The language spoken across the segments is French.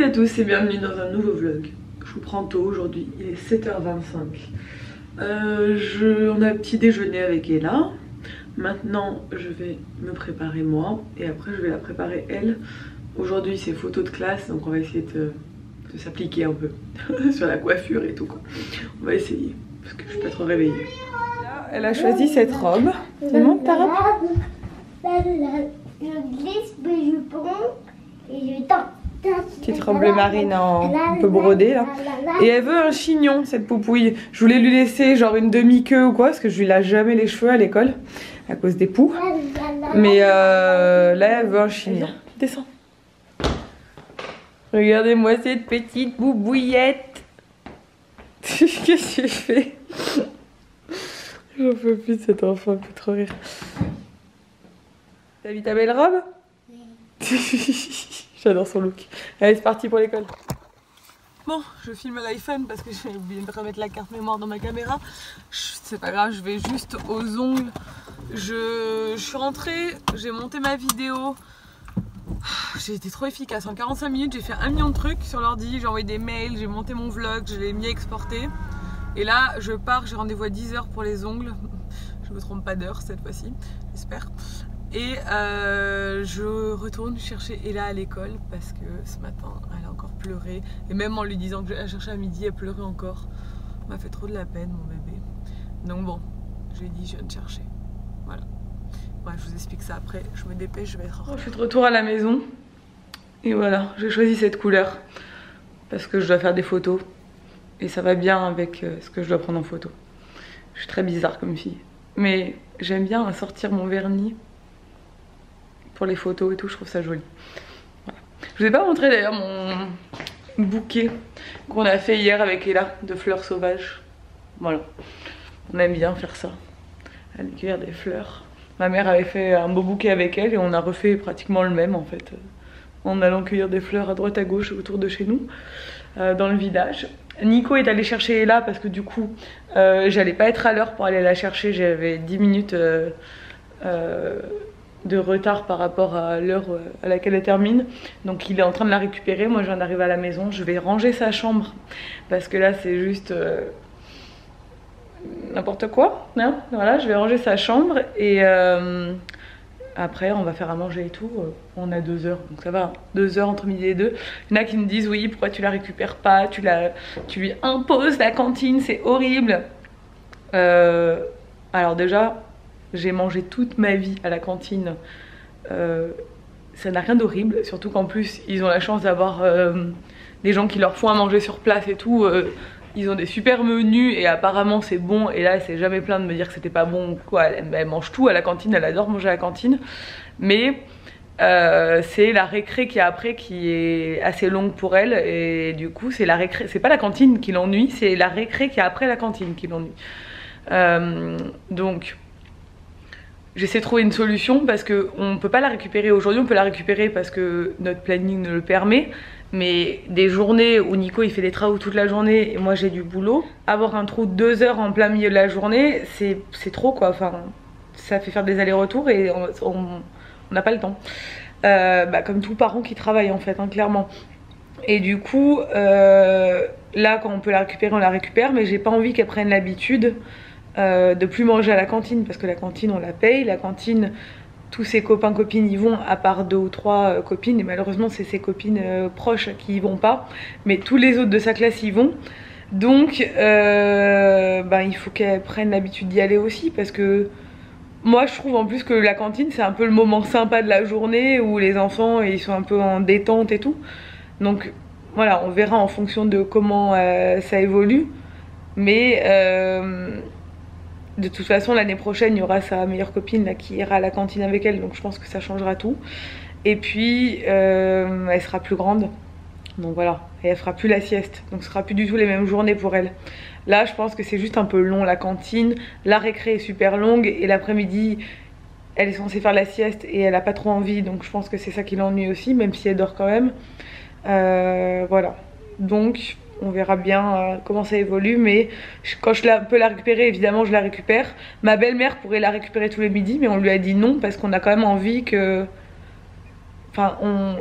Salut à tous et bienvenue dans un nouveau vlog. Je vous prends tôt aujourd'hui, il est 7h25. On a un petit déjeuner avec Ella. Maintenant je vais me préparer moi et après je vais la préparer elle. Aujourd'hui c'est photo de classe, donc on va essayer de s'appliquer un peu sur la coiffure et tout quoi. On va essayer parce que je suis pas trop réveillée. Là, elle a choisi cette robe. Tu montes ta robe? Je glisse, puis je prends et je tends. Petite robe bleu marine un peu brodée là. Et elle veut un chignon cette poupouille. Je voulais lui laisser genre une demi-queue ou quoi parce que je lui lave jamais les cheveux à l'école à cause des poux. Mais là elle veut un chignon. Descends. Regardez-moi cette petite boubouillette. Qu'est-ce que tu fais? J'en peux plus de cet enfant, il peut trop rire. T'as vu ta belle robe? J'adore son look. Allez, c'est parti pour l'école. Bon, je filme à l'iPhone parce que j'ai oublié de remettre la carte mémoire dans ma caméra. C'est pas grave, je vais juste aux ongles. Je suis rentrée, j'ai monté ma vidéo. J'ai été trop efficace. En 45 minutes, j'ai fait 1 million de trucs sur l'ordi. J'ai envoyé des mails, j'ai monté mon vlog, je l'ai mis exporté. Et là, je pars, j'ai rendez-vous à 10h pour les ongles. Je me trompe pas d'heure cette fois-ci, j'espère. Et je retourne chercher Ella à l'école parce que ce matin elle a encore pleuré. Et même en lui disant que je la cherchais à midi, elle pleurait encore. Elle m'a fait trop de la peine mon bébé. Donc bon, je lui ai dit je viens te chercher. Voilà. Bref, je vous explique ça après. Je me dépêche, je vais être en retard. Je suis de retour à la maison. Et voilà, j'ai choisi cette couleur parce que je dois faire des photos. Et ça va bien avec ce que je dois prendre en photo. Je suis très bizarre comme fille. Mais j'aime bien sortir mon vernis pour les photos et tout, je trouve ça joli. Voilà. Je vous ai pas montré d'ailleurs mon bouquet qu'on a fait hier avec Ella de fleurs sauvages. Voilà, on aime bien faire ça, aller cueillir des fleurs. Ma mère avait fait un beau bouquet avec elle et on a refait pratiquement le même en fait, en allant cueillir des fleurs à droite à gauche autour de chez nous, dans le village. Nico est allé chercher Ella parce que du coup j'allais pas être à l'heure pour aller la chercher, j'avais 10 minutes de retard par rapport à l'heure à laquelle elle termine, donc il est en train de la récupérer. Moi je viens d'arriver à la maison, je vais ranger sa chambre parce que là c'est juste n'importe quoi hein. Voilà, je vais ranger sa chambre et après on va faire à manger et tout. On a 2 heures donc ça va, 2 heures entre midi et 2. Il y en a qui me disent oui pourquoi tu la récupères pas, tu lui imposes la cantine, c'est horrible. Alors déjà j'ai mangé toute ma vie à la cantine, ça n'a rien d'horrible, surtout qu'en plus ils ont la chance d'avoir des gens qui leur font à manger sur place et tout. Ils ont des super menus et apparemment c'est bon, et là elle s'est jamais plainte de me dire que c'était pas bon ou quoi. Elle mange tout à la cantine, elle adore manger à la cantine, mais c'est la récré qui est après qui est assez longue pour elle, et du coup c'est la récré, c'est pas la cantine qui l'ennuie, c'est la récré qui est après la cantine qui l'ennuie. Donc j'essaie de trouver une solution parce qu'on ne peut pas la récupérer aujourd'hui, on peut la récupérer parce que notre planning ne le permet. Mais des journées où Nico il fait des travaux toute la journée et moi j'ai du boulot, avoir un trou de 2 heures en plein milieu de la journée, c'est trop quoi. Enfin, ça fait faire des allers-retours et on n'a pas le temps. Comme tous parents qui travaillent en fait, hein, clairement. Et du coup, là quand on peut la récupérer, on la récupère, mais j'ai pas envie qu'elle prenne l'habitude de plus manger à la cantine parce que la cantine on la paye, la cantine tous ses copains copines y vont à part 2 ou 3 copines et malheureusement c'est ses copines proches qui y vont pas, mais tous les autres de sa classe y vont, donc il faut qu'elle prenne l'habitude d'y aller aussi parce que moi je trouve en plus que la cantine c'est un peu le moment sympa de la journée où les enfants ils sont un peu en détente et tout, donc voilà, on verra en fonction de comment ça évolue, mais de toute façon l'année prochaine il y aura sa meilleure copine là, qui ira à la cantine avec elle, donc je pense que ça changera tout. Et puis elle sera plus grande, donc voilà, et elle fera plus la sieste, donc ce sera plus du tout les mêmes journées pour elle. Là je pense que c'est juste un peu long la cantine, la récré est super longue et l'après-midi elle est censée faire la sieste et elle a pas trop envie, donc je pense que c'est ça qui l'ennuie aussi, même si elle dort quand même. Voilà, donc on verra bien comment ça évolue, mais quand je peux la récupérer, évidemment je la récupère. Ma belle-mère pourrait la récupérer tous les midis, mais on lui a dit non parce qu'on a quand même envie que Enfin,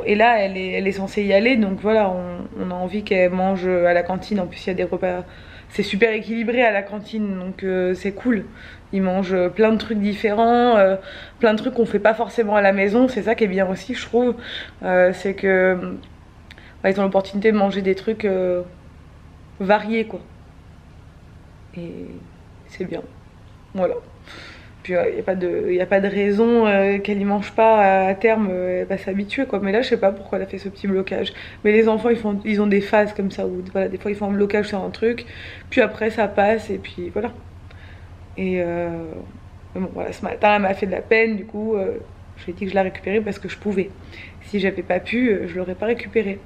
et là, elle est censée y aller, donc voilà, on a envie qu'elle mange à la cantine. En plus, il y a des repas, c'est super équilibré à la cantine, donc c'est cool. Ils mangent plein de trucs différents, plein de trucs qu'on fait pas forcément à la maison. C'est ça qui est bien aussi, je trouve. C'est que ils ont l'opportunité de manger des trucs variés, quoi. Et c'est bien. Voilà. Puis il n'y a pas de raison qu'elle y mange pas à terme, elle va s'habituer, quoi. Mais là, je sais pas pourquoi elle a fait ce petit blocage. Mais les enfants, ils ont des phases comme ça où voilà, des fois ils font un blocage sur un truc, puis après ça passe et puis voilà. Et mais bon, voilà, ce matin, elle m'a fait de la peine, du coup, j'ai dit que je la récupérais parce que je pouvais. Si j'avais pas pu, je l'aurais pas récupérée.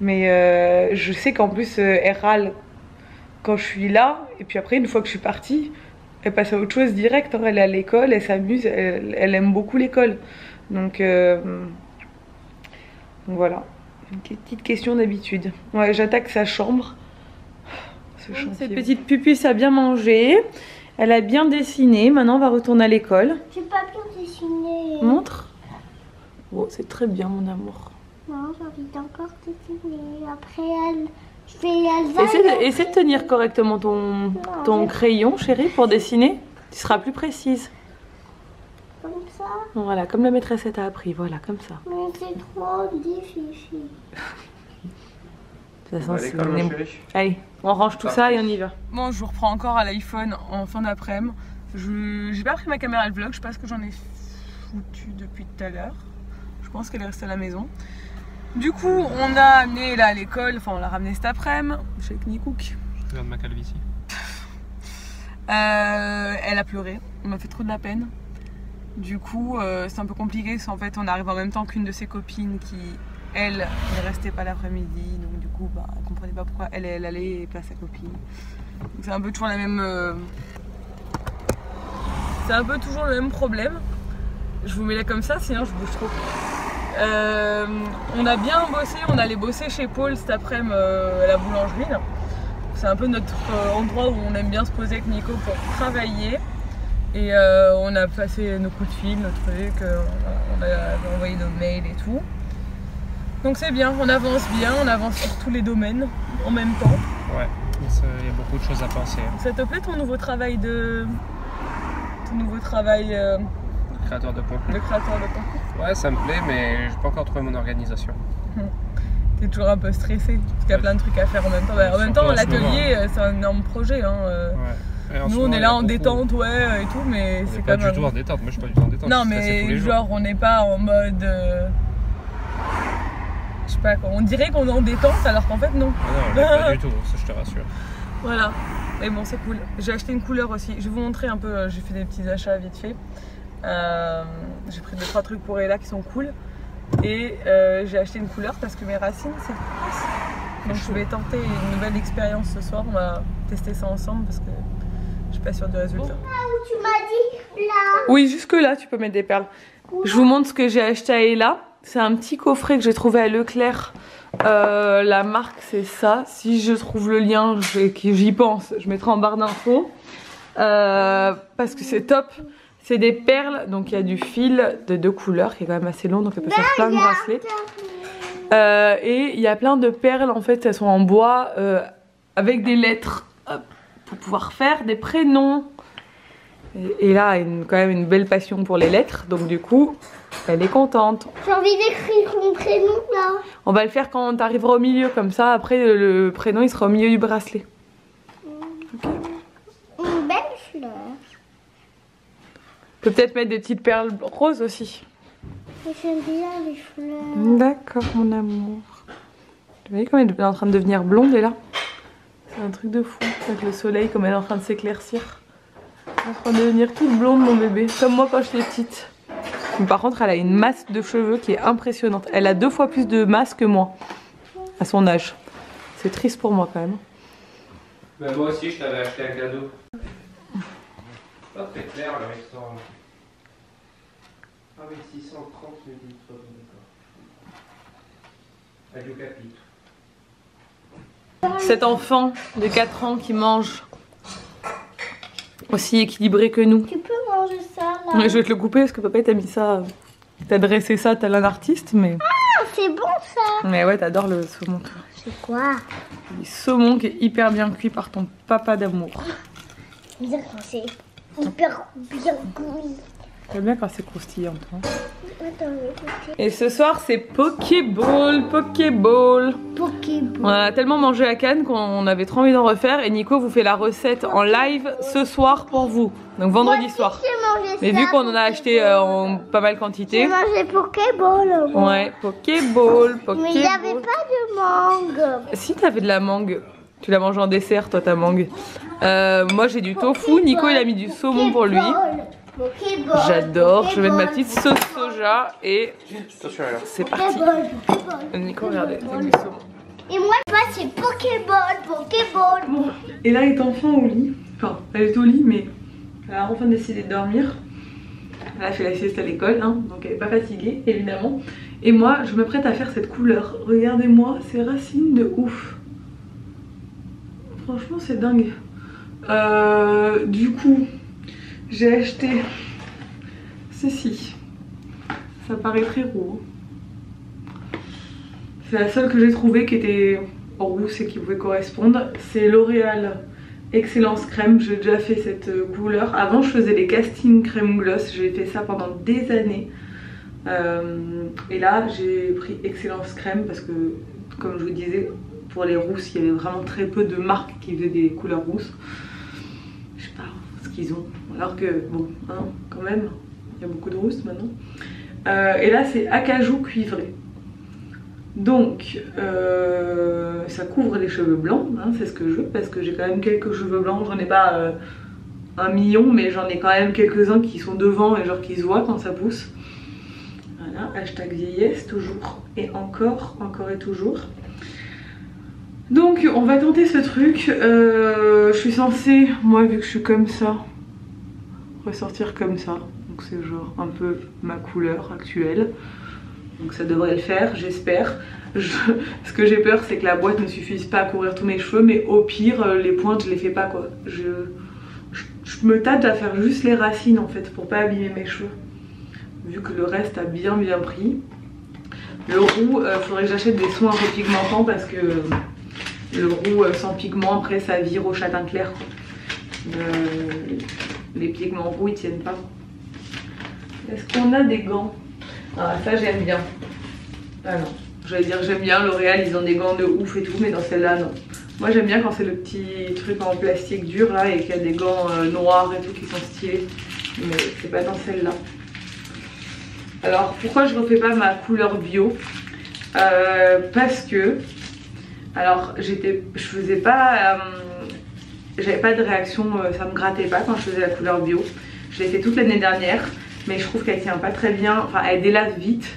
Mais je sais qu'en plus, elle râle quand je suis là, et puis après, une fois que je suis partie, elle passe à autre chose direct, hein. Elle est à l'école, elle s'amuse, elle aime beaucoup l'école. Donc voilà, une petite question d'habitude. Ouais, j'attaque sa chambre. Cette petite pupusse a bien mangé, elle a bien dessiné, maintenant on va retourner à l'école. J'ai pas bien dessiné. Montre. Oh, c'est très bien mon amour. Non, j'ai envie d'encore dessiner. Après, je vais Essaie de tenir correctement ton crayon, chérie, pour dessiner. Tu seras plus précise. Comme ça. Voilà, comme la maîtresse t'a appris, voilà, comme ça. Mais c'est trop difficile. De toute façon, allez, on range tout ça et on y va. Bon, je vous reprends encore à l'iPhone en fin d'après-midi. J'ai pas pris ma caméra de vlog, je sais pas ce que j'en ai foutu depuis tout à l'heure. Je pense qu'elle est restée à la maison. Du coup, on a amené là à l'école, enfin on l'a ramené cet après-midi chez Knikook. Je regarde ma calvitie. Elle a pleuré, on m'a fait trop de la peine. Du coup, c'est un peu compliqué parce qu'en fait, on arrive en même temps qu'une de ses copines qui, elle, ne restait pas l'après-midi. Donc du coup, bah, elle comprenait pas pourquoi elle allait place sa copine. C'est un peu toujours la même. C'est un peu toujours le même problème. Je vous mets là comme ça, sinon je bouge trop. On a bien bossé, on allait bosser chez Paul cet après-midi à la boulangerie. C'est un peu notre endroit où on aime bien se poser avec Nico pour travailler. Et on a passé nos coups de fil, nos trucs, on a envoyé nos mails et tout. Donc c'est bien, on avance sur tous les domaines en même temps. Ouais, il y a beaucoup de choses à penser. Ça te plaît ton nouveau travail Créateur de contenu. de créateur de contenu? Ouais, ça me plaît, mais j'ai pas encore trouvé mon organisation. T'es toujours un peu stressé parce qu'il y a plein de trucs à faire en même temps. Bah, en même temps, l'atelier, c'est un énorme projet. Hein. Ouais. Nous, on est là en détente, ouais, et tout, mais c'est pas quand même. du tout en détente. Moi, je suis pas du tout en détente. Non, mais genre, on n'est pas en mode. Je sais pas quoi. On dirait qu'on est en détente, alors qu'en fait, non. Ah non, pas du tout. Ça, je te rassure. Voilà. Mais bon, c'est cool. J'ai acheté une couleur aussi. Je vais vous montrer un peu. J'ai fait des petits achats vite fait. J'ai pris 2-3 trucs pour Ella qui sont cool. Et j'ai acheté une couleur parce que mes racines c'est plus. Donc je vais tenter une nouvelle expérience ce soir. On va tester ça ensemble parce que je suis pas sûre du résultat. Là où tu m'as dit, là. Oui, jusque là tu peux mettre des perles. Je vous montre ce que j'ai acheté à Ella. C'est un petit coffret que j'ai trouvé à Leclerc. La marque c'est ça. Si je trouve le lien, j'y pense, je mettrai en barre d'infos. Parce que c'est top. C'est des perles, donc il y a du fil de 2 couleurs qui est quand même assez long, donc elle peut faire plein de bracelets. Et il y a plein de perles, en fait, elles sont en bois avec des lettres pour pouvoir faire des prénoms. Et là, quand même une belle passion pour les lettres, donc du coup, elle est contente. J'ai envie d'écrire mon prénom là. On va le faire quand tu arriveras au milieu, comme ça, après le prénom il sera au milieu du bracelet. Okay. Une belle fleur. On peut peut-être mettre des petites perles roses aussi. J'aime bien les fleurs. D'accord, mon amour. Vous voyez comme elle est en train de devenir blonde, et là c'est un truc de fou. Avec le soleil, comme elle est en train de s'éclaircir. Elle est en train de devenir toute blonde, mon bébé. Comme moi quand j'étais petite. Mais par contre, elle a une masse de cheveux qui est impressionnante. Elle a 2 fois plus de masse que moi, à son âge. C'est triste pour moi quand même. Ben, moi aussi, je t'avais acheté un cadeau. Pas très clair le restaurant. Ah oui, 630 millilitres, d'accord. À du capite. Cet enfant de 4 ans qui mange aussi équilibré que nous. Tu peux manger ça là. Je vais te le couper parce que papa t'a mis ça T'as dressé ça tel un artiste, mais... Ah, c'est bon ça. Mais ouais, t'adores le saumon, toi. C'est quoi? Du saumon qui est hyper bien cuit par ton papa d'amour. Bien quand c'est hyper bien cuit. J'aime bien quand c'est croustillant, toi. Attends, écoutez. Et ce soir, c'est Pokéball, Pokéball. Pokéball. On a tellement mangé à Cannes qu'on avait trop envie d'en refaire. Et Nico vous fait la recette en live ce soir pour vous. Donc vendredi soir. Mais vu qu'on en a acheté en pas mal quantité. J'ai mangé Pokéball. Ouais, Pokéball, Pokéball. Mais il n'y avait pas de mangue. Si t'avais de la mangue, tu l'as mangé en dessert toi ta mangue. Moi j'ai du tofu, Nico il a mis du saumon pour lui. Pokéball. J'adore, je vais mettre ma petite sauce soja et c'est parti. Pokéball. Nico regardez, avec du saumon. Et moi c'est Pokéball, Pokéball. Bon, et là elle est enfin au lit. Enfin, elle est au lit mais elle a enfin décidé de dormir. Elle a fait la sieste à l'école, hein, donc elle est pas fatiguée évidemment. Et moi je me prête à faire cette couleur. Regardez-moi ces racines de ouf. Franchement c'est dingue. Du coup j'ai acheté ceci. Ça paraît très roux. C'est la seule que j'ai trouvée qui était rousse et qui pouvait correspondre. C'est L'Oréal Excellence Crème. J'ai déjà fait cette couleur. Avant je faisais les castings crème gloss. J'ai fait ça pendant des années. Et là j'ai pris Excellence Crème parce que comme je vous disais pour les rousses il y avait vraiment très peu de marques qui faisaient des couleurs rousses. Je sais pas ce qu'ils ont. Alors que bon hein, quand même il y a beaucoup de rousses maintenant. Et là c'est acajou cuivré. Donc ça couvre les cheveux blancs, hein, c'est ce que je veux parce que j'ai quand même quelques cheveux blancs. J'en ai pas 1 million mais j'en ai quand même quelques-uns qui sont devant et genre qui se voient quand ça pousse. Voilà, hashtag vieillesse toujours et encore et toujours. Donc on va tenter ce truc. Je suis censée, moi vu que je suis comme ça, ressortir comme ça. Donc c'est genre un peu ma couleur actuelle. Donc ça devrait le faire, j'espère. Ce que j'ai peur c'est que la boîte ne suffise pas à couvrir tous mes cheveux. Mais au pire les pointes je les fais pas quoi. Je me tâte à faire juste les racines en fait pour pas abîmer mes cheveux. Vu que le reste a bien pris. Le roux, faudrait que j'achète des soins repigmentants parce que le roux sans pigment après ça vire au châtain clair. Les pigments roux ils tiennent pas. Est-ce qu'on a des gants? Ah ça j'aime bien. Ah non, j'allais dire j'aime bien L'Oréal, ils ont des gants de ouf et tout, mais dans celle-là non. Moi j'aime bien quand c'est le petit truc en plastique dur là et qu'il y a des gants noirs et tout qui sont stylés. Mais c'est pas dans celle-là. Alors pourquoi je refais pas ma couleur bio? Parce que alors je faisais pas j'avais pas de réaction, ça me grattait pas quand je faisais la couleur bio. Je l'ai fait toute l'année dernière mais je trouve qu'elle tient pas très bien, enfin elle délace vite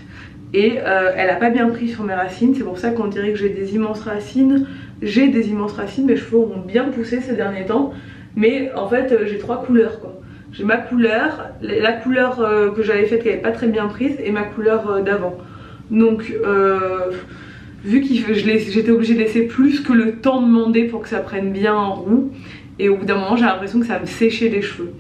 et elle a pas bien pris sur mes racines. C'est pour ça qu'on dirait que j'ai des immenses racines. J'ai des immenses racines, mes cheveux ont bien poussé ces derniers temps. Mais en fait j'ai 3 couleurs quoi. J'ai ma couleur, la couleur que j'avais faite qui n'avait pas très bien prise et ma couleur d'avant. Donc vu que j'étais obligée de laisser plus que le temps demandé pour que ça prenne bien en roux. Et au bout d'un moment j'ai l'impression que ça me séchait les cheveux.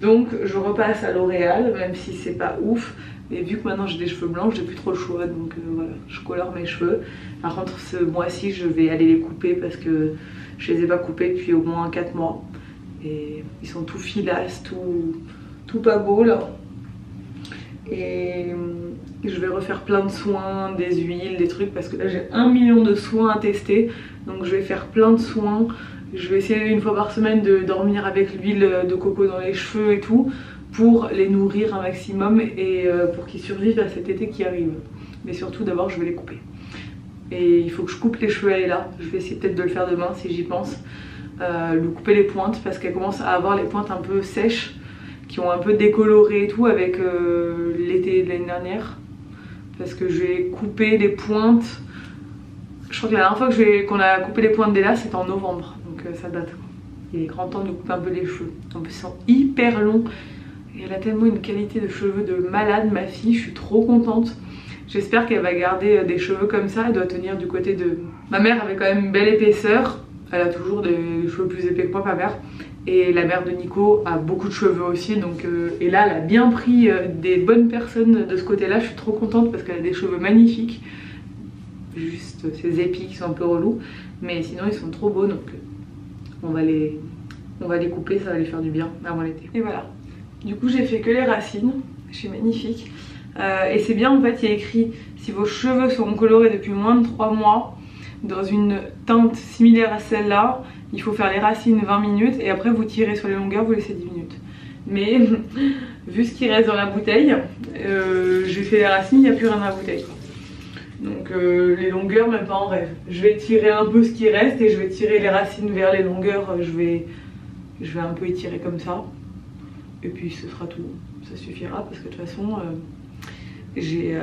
Donc je repasse à L'Oréal même si c'est pas ouf. Mais vu que maintenant j'ai des cheveux blancs j'ai plus trop le choix. Donc voilà, je colore mes cheveux. Par contre ce mois-ci je vais aller les couper parce que je les ai pas coupés depuis au moins 4 mois. Et ils sont tout filasses, tout pas beaux là. Et je vais refaire plein de soins, des huiles, des trucs parce que là j'ai 1 million de soins à tester. Donc je vais faire plein de soins. Je vais essayer 1 fois par semaine de dormir avec l'huile de coco dans les cheveux et tout pour les nourrir un maximum et pour qu'ils survivent à cet été qui arrive. Mais surtout d'abord je vais les couper. Et il faut que je coupe les cheveux, elle est là. Je vais essayer peut-être de le faire demain si j'y pense. Lui couper les pointes parce qu'elle commence à avoir les pointes un peu sèches qui ont un peu décoloré et tout avec l'été de l'année dernière. Parce que j'ai coupé les pointes. Je crois que la dernière fois qu'on a coupé les pointes d'Ella c'était en novembre. Donc ça date quoi. Il est grand temps de couper un peu les cheveux. En plus ils sont hyper longs. Et elle a tellement une qualité de cheveux de malade ma fille. Je suis trop contente. J'espère qu'elle va garder des cheveux comme ça. Elle doit tenir du côté de... Ma mère avait quand même une belle épaisseur. Elle a toujours des cheveux plus épais que moi ma mère. Et la mère de Nico a beaucoup de cheveux aussi, donc et là elle a bien pris des bonnes personnes de ce côté-là. Je suis trop contente parce qu'elle a des cheveux magnifiques. Juste ces épis qui sont un peu relous, mais sinon ils sont trop beaux, donc on va les couper, ça va les faire du bien avant l'été. Et voilà, du coup j'ai fait que les racines, c'est magnifique. Et c'est bien en fait, il y a écrit si vos cheveux sont colorés depuis moins de 3 mois dans une teinte similaire à celle-là, il faut faire les racines 20 minutes et après vous tirez sur les longueurs, vous laissez 10 minutes. Mais vu ce qui reste dans la bouteille, j'ai fait les racines, il n'y a plus rien dans la bouteille quoi. Donc les longueurs, même pas en rêve. Je vais tirer un peu ce qui reste et je vais tirer les racines vers les longueurs. Je vais un peu étirer comme ça. Et puis ce sera tout. Ça suffira parce que de toute façon, il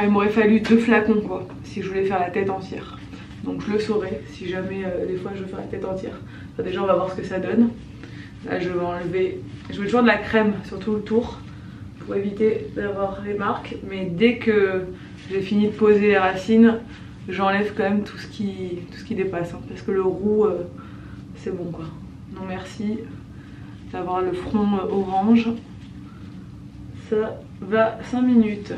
m'aurait fallu 2 flacons quoi, si je voulais faire la tête entière. Donc je le saurai si jamais des fois je veux faire la tête entière. Enfin, déjà on va voir ce que ça donne. Là je vais enlever, je mets toujours de la crème sur tout le tour pour éviter d'avoir les marques, mais dès que j'ai fini de poser les racines, j'enlève quand même tout ce qui dépasse, hein, parce que le roux c'est bon quoi. Non merci d'avoir le front orange, ça va 5 minutes.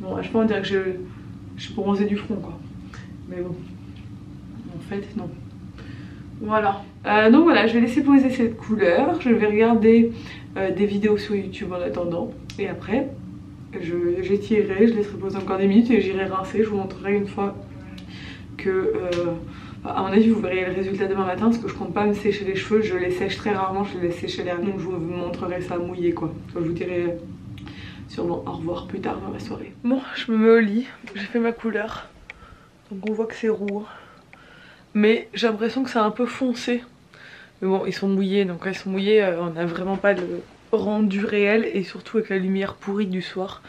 Bon, je peux en dire que je suis bronzée du front quoi, mais bon, en fait non. Voilà, donc voilà, je vais laisser poser cette couleur, je vais regarder des vidéos sur YouTube en attendant, et après j'étirerai, je laisserai poser encore des minutes et j'irai rincer. Je vous montrerai une fois que, à mon avis vous verrez le résultat demain matin, parce que je compte pas me sécher les cheveux, je les sèche très rarement, je les laisse sécher l'air, donc je vous montrerai ça mouillé quoi. Je vous dirai sûrement au revoir plus tard dans la soirée. Bon, je me mets au lit, j'ai fait ma couleur, donc on voit que c'est roux, mais j'ai l'impression que c'est un peu foncé. Mais bon, ils sont mouillés, donc quand ils sont mouillés, on n'a vraiment pas le rendu réel. Et surtout avec la lumière pourrie du soir,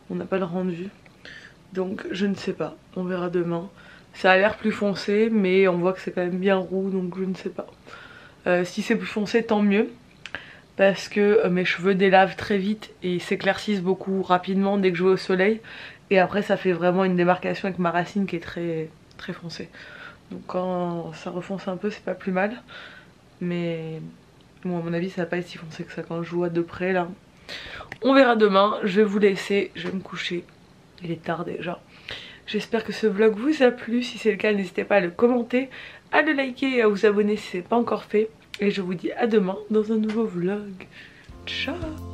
on n'a pas le rendu. Donc je ne sais pas, on verra demain. Ça a l'air plus foncé, mais on voit que c'est quand même bien roux, donc je ne sais pas. Si c'est plus foncé, tant mieux. Parce que mes cheveux délavent très vite et s'éclaircissent beaucoup rapidement dès que je vais au soleil. Et après ça fait vraiment une démarcation avec ma racine qui est très, très foncée. Donc quand ça refonce un peu, c'est pas plus mal. Mais bon, à mon avis ça va pas être si foncé que ça quand je vois de près là. On verra demain, je vais vous laisser, je vais me coucher, il est tard déjà. J'espère que ce vlog vous a plu, si c'est le cas n'hésitez pas à le commenter, à le liker et à vous abonner si c'est pas encore fait. Et je vous dis à demain dans un nouveau vlog. Ciao.